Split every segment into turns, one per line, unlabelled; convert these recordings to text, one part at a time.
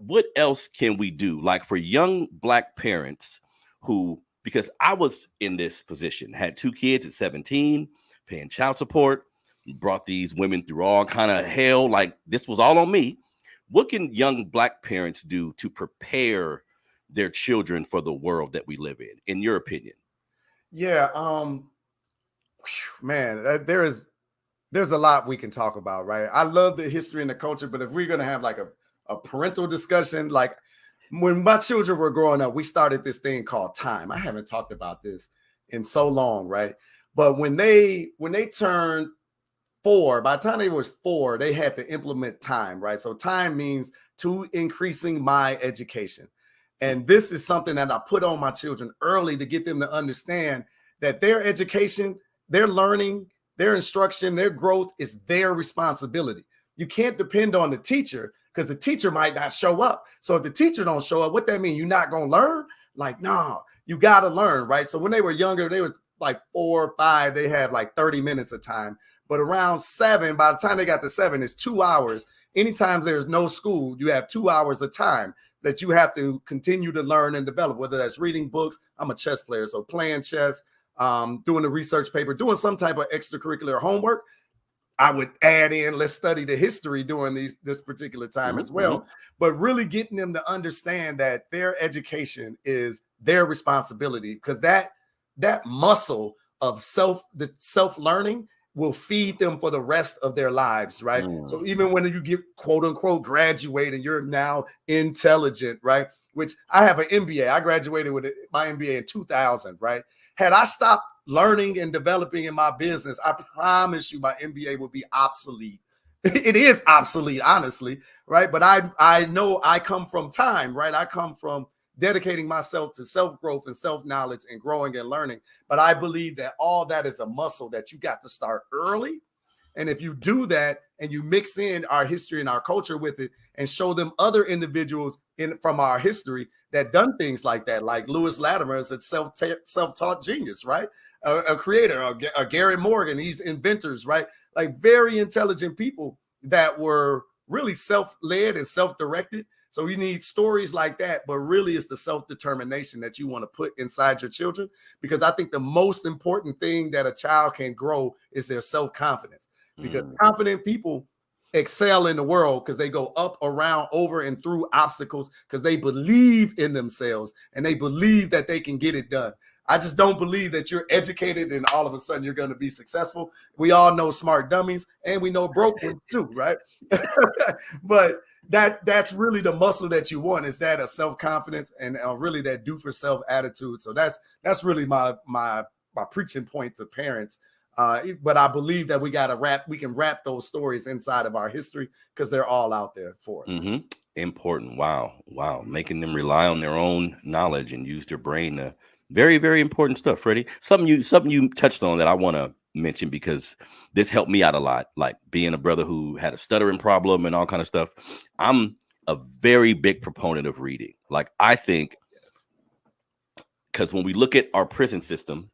what else can we do? Like for young Black parents who, because I was in this position, had 2 kids at 17, paying child support, brought these women through all kind of hell. Like this was all on me. What can young Black parents do to prepare their children for the world that we live in your opinion?
Yeah, man, there's a lot we can talk about, right? I love the history and the culture, but if we're gonna have like a parental discussion, like when my children were growing up, we started this thing called time. I haven't talked about this in so long, right? But when they turned 4, by the time they was 4, they had to implement time, right? So time means to increasing my education. And this is something that I put on my children early to get them to understand that their education, their learning, their instruction, their growth is their responsibility. You can't depend on the teacher because the teacher might not show up. So if the teacher don't show up, what that mean? You're not going to learn? Like, no, you got to learn, right? So when they were younger, they was like 4 or 5, they had like 30 minutes of time. But around 7, by the time they got to 7, it's 2 hours. Anytime there's no school, you have 2 hours of time that you have to continue to learn and develop, whether that's reading books. I'm a chess player, so playing chess, doing a research paper, doing some type of extracurricular homework. I would add in, let's study the history during this particular time as well. But really getting them to understand that their education is their responsibility, because that muscle of self-learning will feed them for the rest of their lives, right? So even when you get quote unquote graduate and you're now intelligent, right? Which I have an MBA. I graduated with my MBA in 2000, right? Had I stopped learning and developing in my business, I promise you my MBA would be obsolete. It is obsolete, honestly, right? But I know I come from time, right? I come from dedicating myself to self-growth and self-knowledge and growing and learning. But I believe that all that is a muscle that you got to start early. And if you do that and you mix in our history and our culture with it and show them other individuals from our history that done things like that, like Lewis Latimer is a self-taught genius, right? A creator, a Gary Morgan, these inventors, right? Like very intelligent people that were really self-led and self-directed. So you need stories like that, but really it's the self-determination that you want to put inside your children, because I think the most important thing that a child can grow is their self-confidence, because confident people excel in the world because they go up, around, over, and through obstacles because they believe in themselves and they believe that they can get it done. I just don't believe that you're educated and all of a sudden you're going to be successful. We all know smart dummies and we know broke ones too, right? But that's really the muscle that you want, is that a self-confidence and really that do for self attitude. So that's really my preaching point to parents. But I believe that we can wrap those stories inside of our history because they're all out there for us.
Important. Wow. Making them rely on their own knowledge and use their brain. Very, very important stuff, Freddie. Something you touched on that I want to mention, because this helped me out a lot, like being a brother who had a stuttering problem and all kind of stuff. I'm a very big proponent of reading. Like, I think, because when we look at our prison system,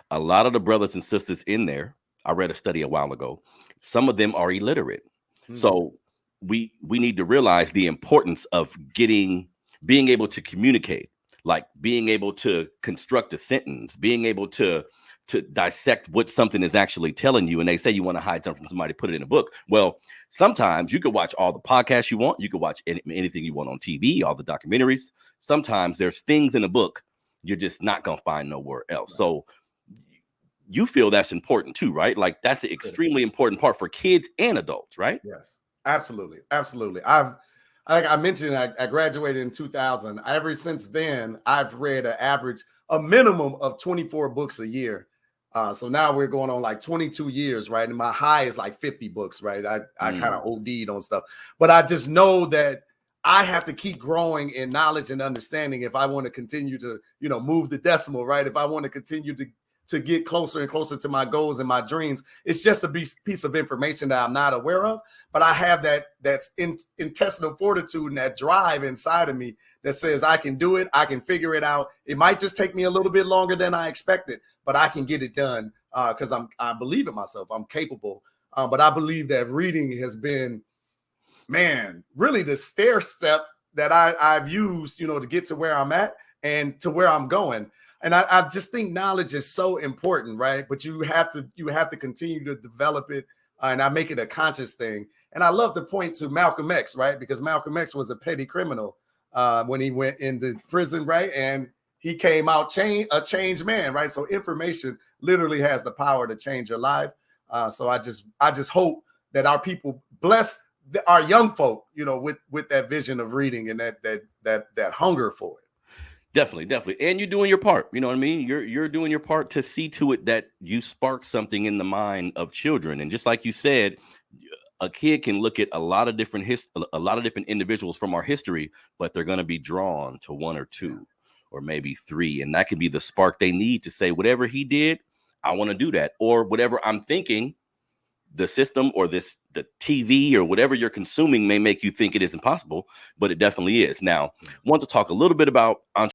a lot of the brothers and sisters in there, I read a study a while ago, some of them are illiterate. So we need to realize the importance of being able to communicate, like being able to construct a sentence, being able to dissect what something is actually telling you. And they say you want to hide something from somebody, put it in a book. Well, sometimes you could watch all the podcasts you want. You could watch anything you want on TV, all the documentaries. Sometimes there's things in a book you're just not going to find nowhere else. Right. So you feel that's important too, right? Like that's an extremely important part for kids and adults, right?
Yes, absolutely. Like I mentioned, I graduated in 2000. Ever since then, I've read a minimum of 24 books a year. So now we're going on like 22 years, right? And my high is like 50 books, right? I kind of OD'd on stuff, but I just know that I have to keep growing in knowledge and understanding if I want to continue to, move the decimal, right? If I want to continue to get closer and closer to my goals and my dreams. It's just a piece of information that I'm not aware of, but I have that's intestinal fortitude and that drive inside of me that says I can do it. I can figure it out. It might just take me a little bit longer than I expected, but I can get it done because I believe in myself. I'm capable. But I believe that reading has been, really the stair step that I've used, you know, to get to where I'm at and to where I'm going. And I just think knowledge is so important, right? But you have to continue to develop it, and I make it a conscious thing. And I love to point to Malcolm X, right? Because Malcolm X was a petty criminal when he went into prison, right? And he came out a changed man, right? So information literally has the power to change your life. So I just hope that our people bless our young folk, you know, with that vision of reading and that hunger for it.
Definitely. And you're doing your part. You know what I mean? You're doing your part to see to it that you spark something in the mind of children. And just like you said, a kid can look at a lot of different individuals from our history, but they're going to be drawn to one or two or maybe three. And that can be the spark they need to say, whatever he did, I want to do that. Or whatever I'm thinking, the system or the TV or whatever you're consuming may make you think it is impossible, but it definitely is. Now, I want to talk a little bit about